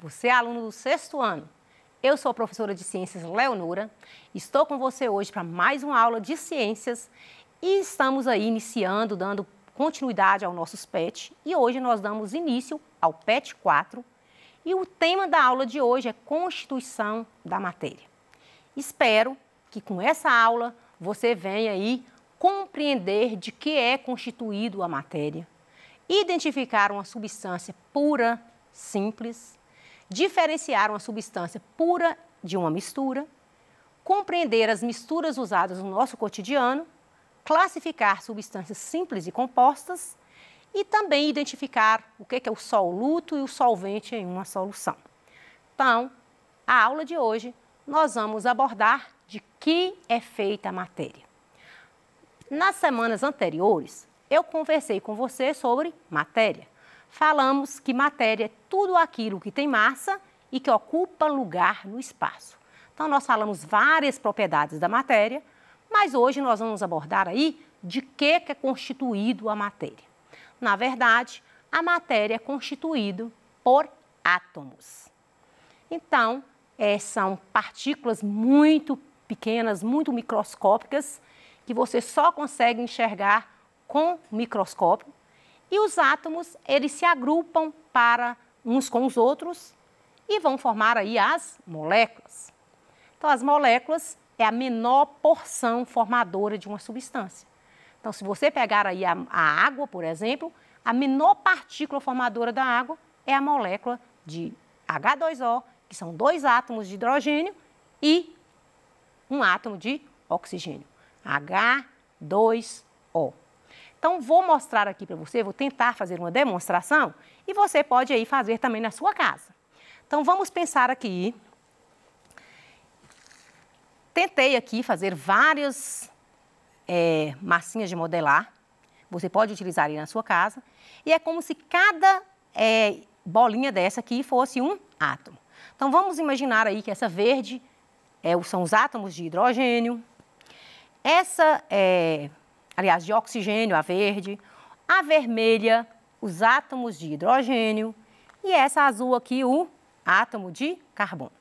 você é aluno do 6º ano. Eu sou a professora de Ciências Leonora, estou com você hoje para mais uma aula de Ciências e estamos aí iniciando, dando continuidade aos nossos PET e hoje nós damos início ao PET 4 e o tema da aula de hoje é Constituição da Matéria. Espero que com essa aula você venha aí compreender de que é constituído a matéria, identificar uma substância pura, simples, diferenciar uma substância pura de uma mistura, compreender as misturas usadas no nosso cotidiano, classificar substâncias simples e compostas e também identificar o que é o soluto e o solvente em uma solução. Então, a aula de hoje nós vamos abordar de que é feita a matéria. Nas semanas anteriores, eu conversei com você sobre matéria. Falamos que matéria é tudo aquilo que tem massa e que ocupa lugar no espaço. Então, nós falamos várias propriedades da matéria, mas hoje nós vamos abordar aí de que é constituído a matéria. Na verdade, a matéria é constituída por átomos. Então, são partículas muito pequenas, muito microscópicas, que você só consegue enxergar com microscópio. E os átomos, eles se agrupam para uns com os outros e vão formar aí as moléculas. Então, as moléculas é a menor porção formadora de uma substância. Então, se você pegar aí a água, por exemplo, a menor partícula formadora da água é a molécula de H2O, que são 2 átomos de hidrogênio e um átomo de oxigênio, H2O. Então, vou mostrar aqui para você, vou tentar fazer uma demonstração e você pode aí fazer também na sua casa. Então, vamos pensar aqui. Tentei aqui fazer várias massinhas de modelar. Você pode utilizar aí na sua casa. E é como se cada bolinha dessa aqui fosse um átomo. Então, vamos imaginar aí que essa verde são os átomos de hidrogênio. Essa aliás, de oxigênio, a verde, a vermelha, os átomos de hidrogênio e essa azul aqui, o átomo de carbono.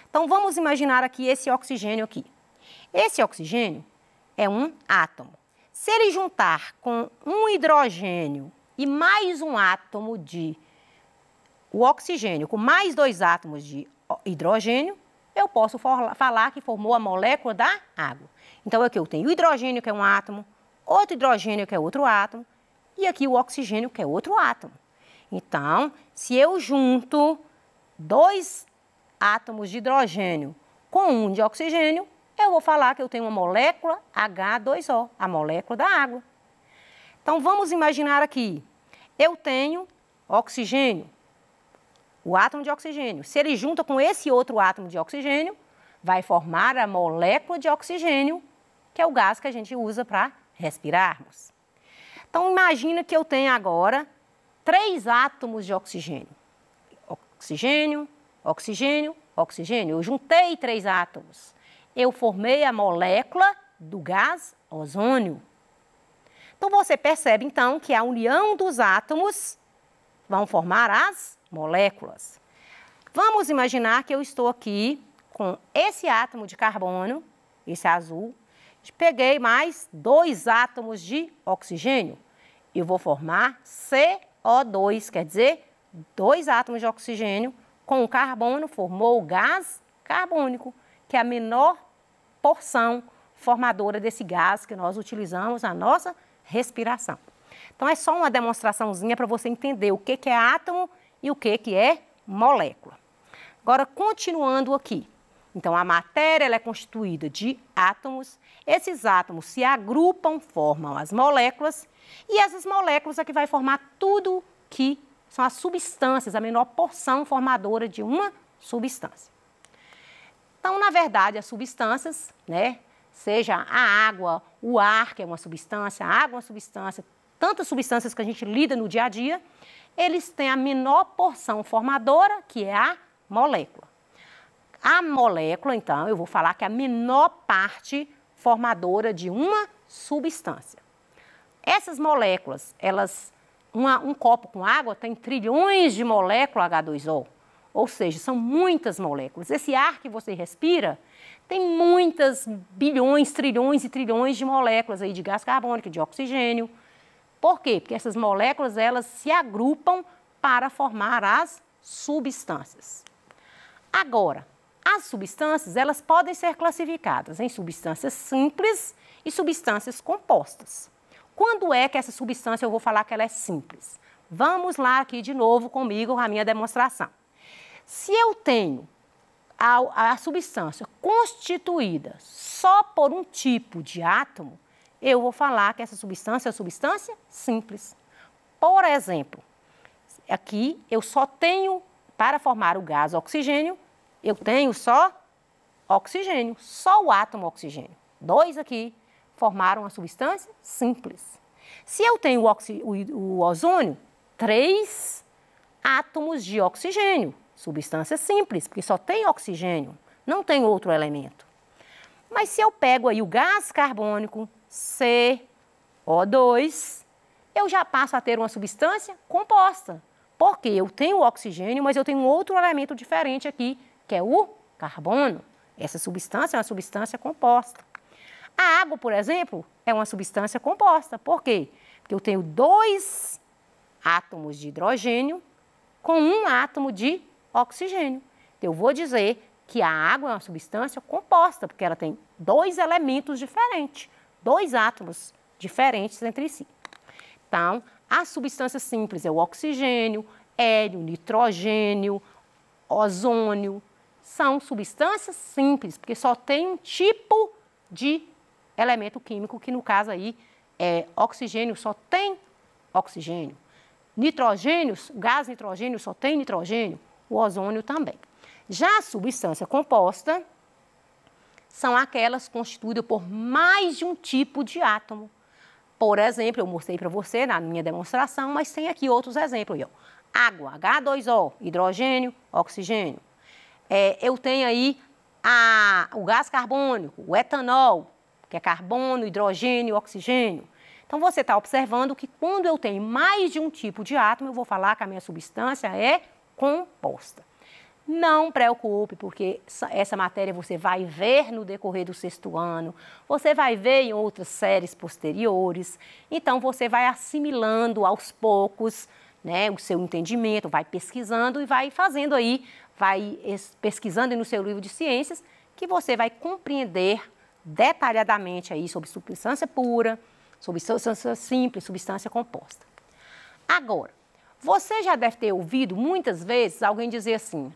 Então, vamos imaginar aqui esse oxigênio aqui. Esse oxigênio é um átomo. Se ele juntar com um hidrogênio e mais um átomo de o oxigênio com mais 2 átomos de hidrogênio, eu posso falar que formou a molécula da água. Então, aqui eu tenho o hidrogênio, que é um átomo, outro hidrogênio, que é outro átomo, e aqui o oxigênio, que é outro átomo. Então, se eu junto 2 átomos de hidrogênio com um de oxigênio, eu vou falar que eu tenho uma molécula H2O, a molécula da água. Então, vamos imaginar aqui, eu tenho oxigênio, o átomo de oxigênio. Se ele junta com esse outro átomo de oxigênio, vai formar a molécula de oxigênio, que é o gás que a gente usa para respirarmos. Então, imagina que eu tenho agora 3 átomos de oxigênio. Oxigênio, oxigênio, oxigênio. Eu juntei 3 átomos. Eu formei a molécula do gás ozônio. Então, você percebe, então, que a união dos átomos vão formar as moléculas. Vamos imaginar que eu estou aqui com esse átomo de carbono, esse azul, peguei mais 2 átomos de oxigênio. Eu vou formar CO2, quer dizer, 2 átomos de oxigênio com o carbono formou o gás carbônico, que é a menor porção formadora desse gás que nós utilizamos na nossa respiração. Então, é só uma demonstraçãozinha para você entender o que é átomo e o que é molécula. Agora, continuando aqui. Então, a matéria ela é constituída de átomos. Esses átomos se agrupam, formam as moléculas. E essas moléculas é que vai formar tudo que são as substâncias, a menor porção formadora de uma substância. Então, na verdade, as substâncias, seja a água, o ar, que é uma substância, a água é uma substância, tantas substâncias que a gente lida no dia a dia, eles têm a menor porção formadora, que é a molécula. A molécula, então, eu vou falar que é a menor parte formadora de uma substância. Essas moléculas, um copo com água tem trilhões de moléculas H2O. Ou seja, são muitas moléculas. Esse ar que você respira tem muitas bilhões, trilhões e trilhões de moléculas aí de gás carbônico, de oxigênio. Por quê? Porque essas moléculas, elas se agrupam para formar as substâncias. Agora, as substâncias, elas podem ser classificadas em substâncias simples e substâncias compostas. Quando é que essa substância eu vou falar que ela é simples? Vamos lá aqui de novo comigo a minha demonstração. Se eu tenho a substância constituída só por um tipo de átomo, eu vou falar que essa substância é uma substância simples. Por exemplo, aqui eu só tenho, para formar o gás oxigênio, eu tenho só oxigênio, só o átomo oxigênio. 2 aqui formaram uma substância simples. Se eu tenho o ozônio, 3 átomos de oxigênio, substância simples, porque só tem oxigênio, não tem outro elemento. Mas se eu pego aí o gás carbônico, CO2, eu já passo a ter uma substância composta. Porque eu tenho o oxigênio, mas eu tenho outro elemento diferente aqui, que é o carbono. Essa substância é uma substância composta. A água, por exemplo, é uma substância composta. Por quê? Porque eu tenho 2 átomos de hidrogênio com 1 átomo de oxigênio. Então, eu vou dizer que a água é uma substância composta, porque ela tem 2 elementos diferentes, 2 átomos diferentes entre si. Então, a substância simples é o oxigênio, hélio, nitrogênio, ozônio. São substâncias simples, porque só tem um tipo de elemento químico, que no caso aí é oxigênio, só tem oxigênio. Nitrogênio, gás nitrogênio só tem nitrogênio, o ozônio também. Já a substância composta são aquelas constituídas por mais de um tipo de átomo. Por exemplo, eu mostrei para você na minha demonstração, mas tem aqui outros exemplos. Ó. Água, H2O, hidrogênio, oxigênio. Eu tenho aí o gás carbônico, o etanol, que é carbono, hidrogênio, oxigênio. Então, você está observando que quando eu tenho mais de um tipo de átomo, eu vou falar que a minha substância é composta. Não preocupe, porque essa matéria você vai ver no decorrer do 6º ano, você vai ver em outras séries posteriores, então você vai assimilando aos poucos, né, o seu entendimento, vai pesquisando e vai fazendo aí, vai pesquisando no seu livro de ciências, que você vai compreender detalhadamente aí sobre substância pura, sobre substância simples, substância composta. Agora, você já deve ter ouvido muitas vezes alguém dizer assim,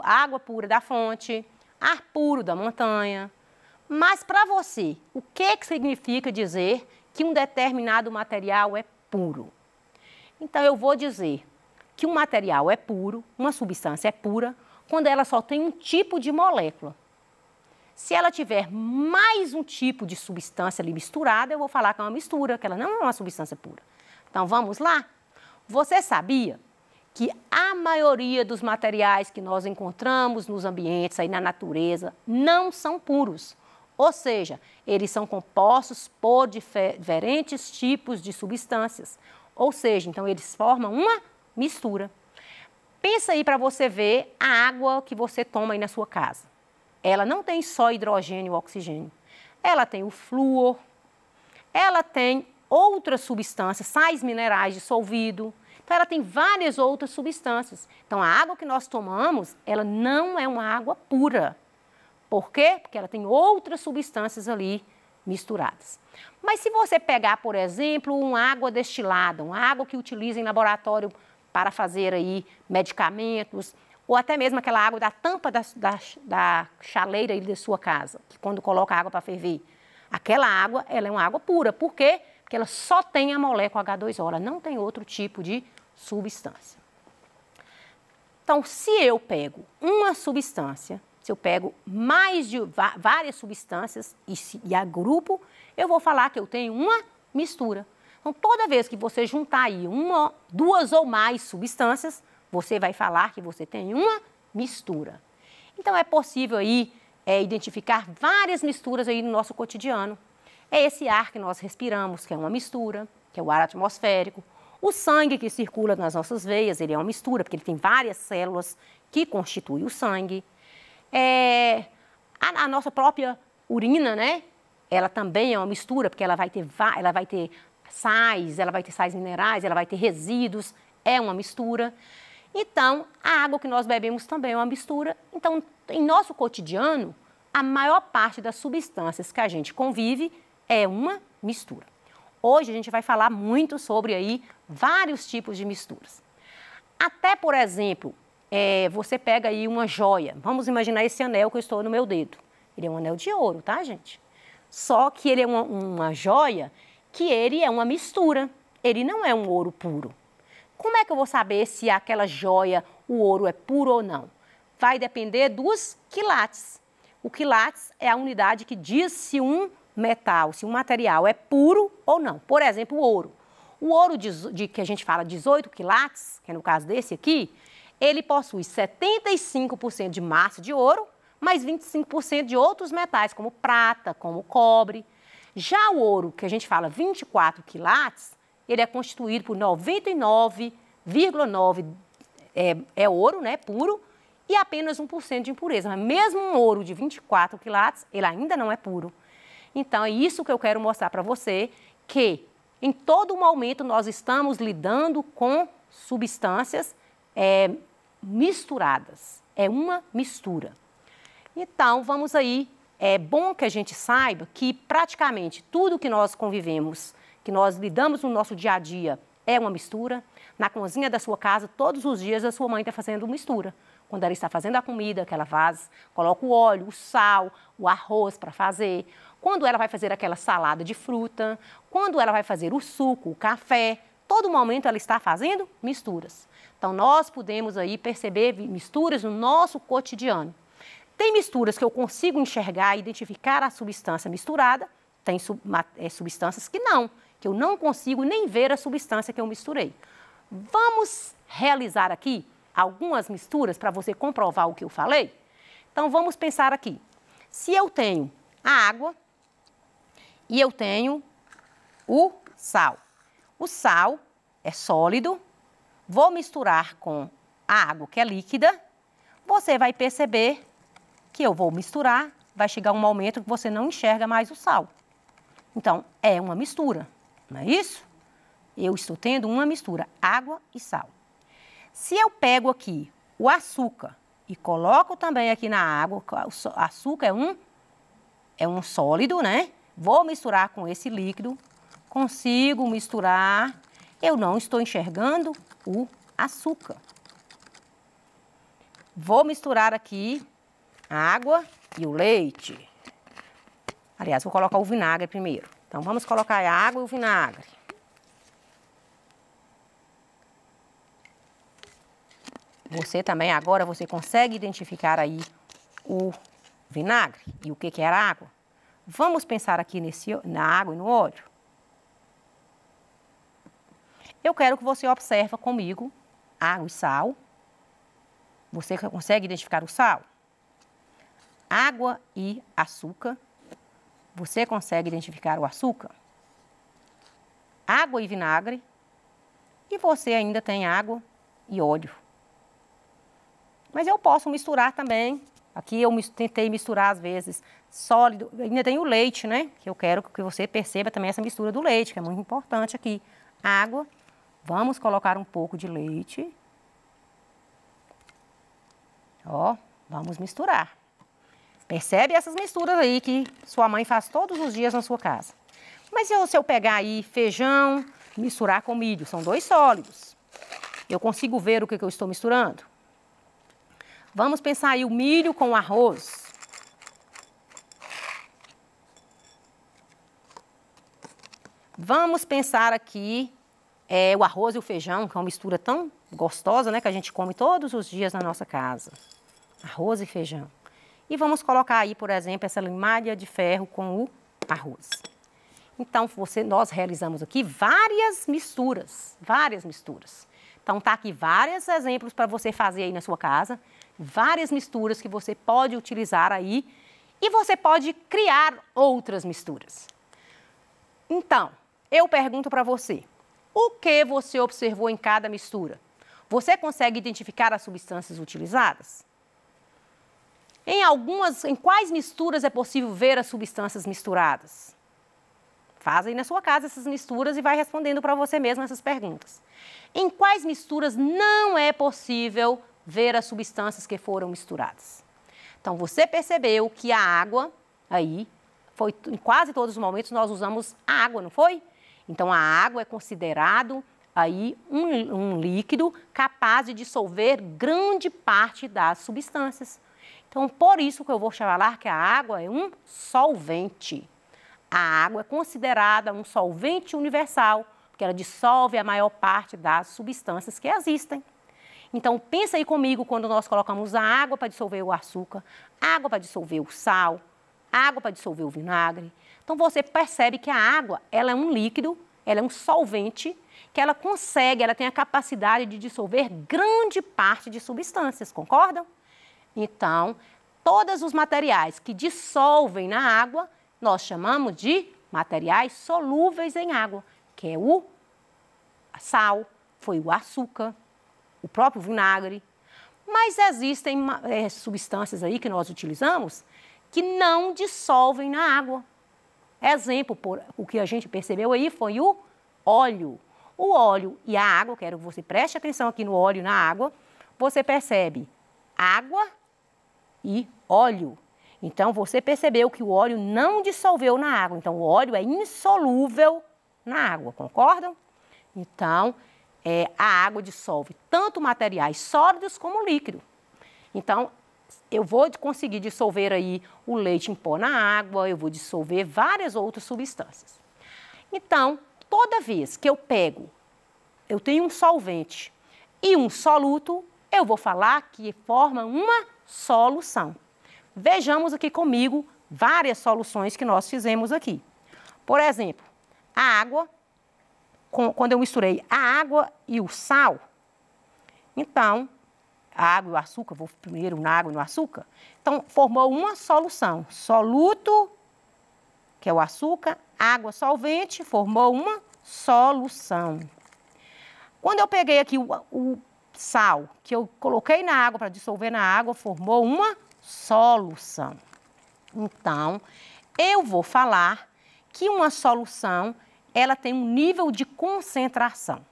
água pura da fonte, ar puro da montanha. Mas para você, o que significa dizer que um determinado material é puro? Então eu vou dizer que um material é puro, uma substância é pura, quando ela só tem um tipo de molécula. Se ela tiver mais um tipo de substância ali misturada, eu vou falar que é uma mistura, que ela não é uma substância pura. Então vamos lá? Você sabia que a maioria dos materiais que nós encontramos nos ambientes, aí na natureza, não são puros? Ou seja, eles são compostos por diferentes tipos de substâncias. Ou seja, então eles formam uma mistura. Pensa aí para você ver a água que você toma aí na sua casa. Ela não tem só hidrogênio e oxigênio. Ela tem o flúor, ela tem outras substâncias, sais minerais dissolvidos. Então, ela tem várias outras substâncias. Então, a água que nós tomamos, ela não é uma água pura. Por quê? Porque ela tem outras substâncias ali misturadas. Mas se você pegar, por exemplo, uma água destilada, uma água que utiliza em laboratório para fazer aí medicamentos, ou até mesmo aquela água da tampa da chaleira aí da sua casa, que quando coloca água para ferver, aquela água, ela é uma água pura. Por quê? Porque ela só tem a molécula H2O, ela não tem outro tipo de substância. Então, se eu pego uma substância, se eu pego mais de várias substâncias e agrupo, eu vou falar que eu tenho uma mistura. Então, toda vez que você juntar aí 1, 2 ou mais substâncias, você vai falar que você tem uma mistura. Então, é possível aí identificar várias misturas aí no nosso cotidiano. É esse ar que nós respiramos, que é uma mistura, que é o ar atmosférico. O sangue que circula nas nossas veias, ele é uma mistura, porque ele tem várias células que constituem o sangue. A nossa própria urina, né? Ela também é uma mistura, porque ela vai ter sais minerais, ela vai ter resíduos, é uma mistura. Então, a água que nós bebemos também é uma mistura. Então, em nosso cotidiano, a maior parte das substâncias que a gente convive é uma mistura. Hoje a gente vai falar muito sobre aí vários tipos de misturas. Até, por exemplo, você pega aí uma joia. Vamos imaginar esse anel que eu estou no meu dedo. Ele é um anel de ouro, tá, gente? Só que ele é uma joia que ele é uma mistura. Ele não é um ouro puro. Como é que eu vou saber se aquela joia, o ouro é puro ou não? Vai depender dos quilates. O quilates é a unidade que diz se um metal, se um material é puro ou não. Por exemplo, o ouro. O ouro que a gente fala 18 quilates, que é no caso desse aqui, ele possui 75% de massa de ouro, mais 25% de outros metais, como prata, como cobre. Já o ouro, que a gente fala 24 quilates, ele é constituído por 99,9% é ouro, né, puro, e apenas 1% de impureza. Mas mesmo um ouro de 24 quilates, ele ainda não é puro. Então, é isso que eu quero mostrar para você, que em todo momento nós estamos lidando com substâncias misturadas. É uma mistura. Então, vamos aí. É bom que a gente saiba que praticamente tudo que nós convivemos, que nós lidamos no nosso dia a dia, é uma mistura. Na cozinha da sua casa, todos os dias a sua mãe está fazendo mistura. Quando ela está fazendo a comida que ela faz, coloca o óleo, o sal, o arroz para fazer. Quando ela vai fazer aquela salada de fruta, quando ela vai fazer o suco, o café, todo momento ela está fazendo misturas. Então, nós podemos aí perceber misturas no nosso cotidiano. Tem misturas que eu consigo enxergar e identificar a substância misturada, tem substâncias que eu não consigo nem ver a substância que eu misturei. Vamos realizar aqui algumas misturas para você comprovar o que eu falei? Então, vamos pensar aqui. Se eu tenho a água e eu tenho o sal. O sal é sólido, vou misturar com a água que é líquida, você vai perceber que eu vou misturar, vai chegar um momento que você não enxerga mais o sal. Então, é uma mistura, não é isso? Eu estou tendo uma mistura, água e sal. Se eu pego aqui o açúcar e coloco também aqui na água, o açúcar é um sólido, né? Vou misturar com esse líquido, consigo misturar, eu não estou enxergando o açúcar. Vou misturar aqui a água e o leite. Aliás, vou colocar o vinagre primeiro. Então, vamos colocar a água e o vinagre. Você também, agora, você consegue identificar aí o vinagre e o que era água? Vamos pensar aqui na água e no óleo? Eu quero que você observe comigo água e sal. Você consegue identificar o sal? Água e açúcar. Você consegue identificar o açúcar? Água e vinagre. E você ainda tem água e óleo. Mas eu posso misturar também. Aqui eu tentei misturar, às vezes, sólido. Ainda tem o leite, né? Que eu quero que você perceba também essa mistura do leite, que é muito importante aqui. Água. Vamos colocar um pouco de leite. Ó, vamos misturar. Percebe essas misturas aí que sua mãe faz todos os dias na sua casa. Mas se eu pegar aí feijão, misturar com milho, são dois sólidos. Eu consigo ver o que eu estou misturando? Vamos pensar aí o milho com o arroz. Vamos pensar aqui o arroz e o feijão, que é uma mistura tão gostosa, né, que a gente come todos os dias na nossa casa. Arroz e feijão. E vamos colocar aí, por exemplo, essa limalha de ferro com o arroz. Então, nós realizamos aqui várias misturas. Então, tá aqui vários exemplos para você fazer aí na sua casa. Várias misturas que você pode utilizar aí. E você pode criar outras misturas. Então, eu pergunto para você, O que você observou em cada mistura? Você consegue identificar as substâncias utilizadas? Em quais misturas é possível ver as substâncias misturadas? Faz aí na sua casa essas misturas e vai respondendo para você mesmo essas perguntas. Em quais misturas não é possível ver as substâncias que foram misturadas? Então, você percebeu que a água, aí, em quase todos os momentos nós usamos a água, não foi? Então, a água é considerado aí um líquido capaz de dissolver grande parte das substâncias. Então, por isso que eu vou falar que a água é um solvente. A água é considerada um solvente universal, porque ela dissolve a maior parte das substâncias que existem. Então, pensa aí comigo quando nós colocamos a água para dissolver o açúcar, água para dissolver o sal, água para dissolver o vinagre. Então, você percebe que a água, ela é um líquido, ela é um solvente, que ela tem a capacidade de dissolver grande parte de substâncias, concordam? Então, todos os materiais que dissolvem na água, nós chamamos de materiais solúveis em água, que é o sal, foi o açúcar, o próprio vinagre. Mas existem substâncias aí que nós utilizamos que não dissolvem na água. Exemplo, o que a gente percebeu aí foi o óleo. O óleo e a água, quero que você preste atenção aqui no óleo e na água, você percebe água e óleo. Então, você percebeu que o óleo não dissolveu na água. Então, o óleo é insolúvel na água, concordam? Então, a água dissolve tanto materiais sólidos como líquido. Então, eu vou conseguir dissolver aí o leite em pó na água, eu vou dissolver várias outras substâncias. Então, toda vez que eu tenho um solvente e um soluto, eu vou falar que forma uma solução. Vejamos aqui comigo várias soluções que nós fizemos aqui. Por exemplo, a água, quando eu misturei a água e o sal, então, a água e o açúcar, vou primeiro na água e no açúcar, então formou uma solução. Soluto, que é o açúcar, água solvente, formou uma solução. Quando eu peguei aqui o sal, que eu coloquei na água para dissolver na água, formou uma solução. Então, eu vou falar que uma solução, ela tem um nível de concentração.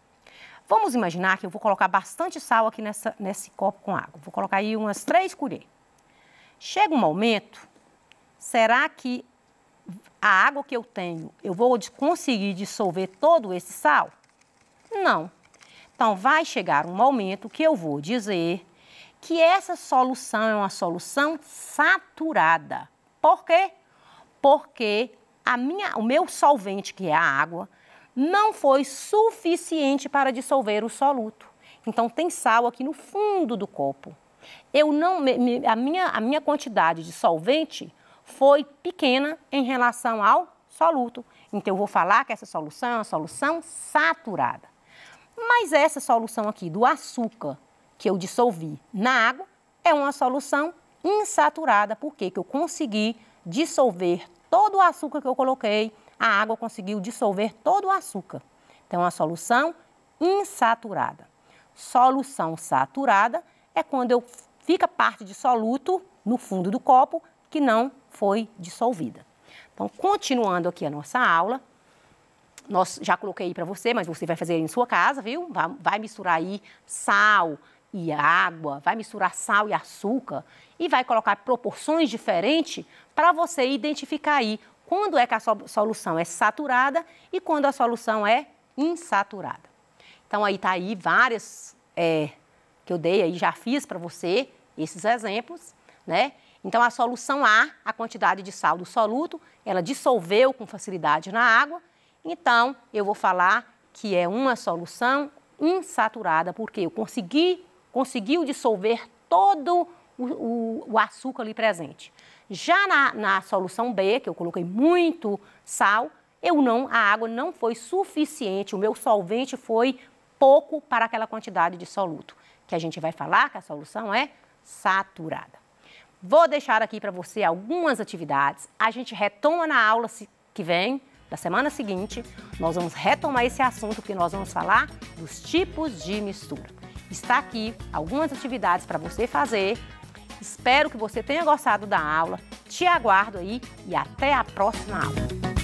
Vamos imaginar que eu vou colocar bastante sal aqui nesse copo com água. Vou colocar aí umas 3 colheres. Chega um momento, será que a água que eu tenho, eu vou conseguir dissolver todo esse sal? Não. Então, vai chegar um momento que eu vou dizer que essa solução é uma solução saturada. Por quê? Porque o meu solvente, que é a água, não foi suficiente para dissolver o soluto. Então, tem sal aqui no fundo do copo. A minha quantidade de solvente foi pequena em relação ao soluto. Então, eu vou falar que essa solução é uma solução saturada. Mas essa solução aqui do açúcar que eu dissolvi na água é uma solução insaturada. Por quê? Porque eu consegui dissolver todo o açúcar que eu coloquei, a água conseguiu dissolver todo o açúcar. Então, é uma solução insaturada. Solução saturada é quando fica parte de soluto no fundo do copo que não foi dissolvida. Então, continuando aqui a nossa aula, já coloquei aí para você, mas você vai fazer aí em sua casa, viu? Vai misturar aí sal e água, vai misturar sal e açúcar e vai colocar proporções diferentes para você identificar aí quando é que a solução é saturada e quando a solução é insaturada. Então, aí tá aí várias que eu dei aí, já fiz para você esses exemplos, né? Então, a solução a quantidade de sal do soluto, ela dissolveu com facilidade na água. Então, eu vou falar que é uma solução insaturada, porque eu conseguiu dissolver todo o açúcar ali presente. Já na solução B, que eu coloquei muito sal, a água não foi suficiente, o meu solvente foi pouco para aquela quantidade de soluto, que a gente vai falar que a solução é saturada. Vou deixar aqui para você algumas atividades, a gente retoma na aula que vem, da semana seguinte, nós vamos retomar esse assunto, porque nós vamos falar dos tipos de mistura. Está aqui algumas atividades para você fazer. Espero que você tenha gostado da aula. Te aguardo aí e até a próxima aula.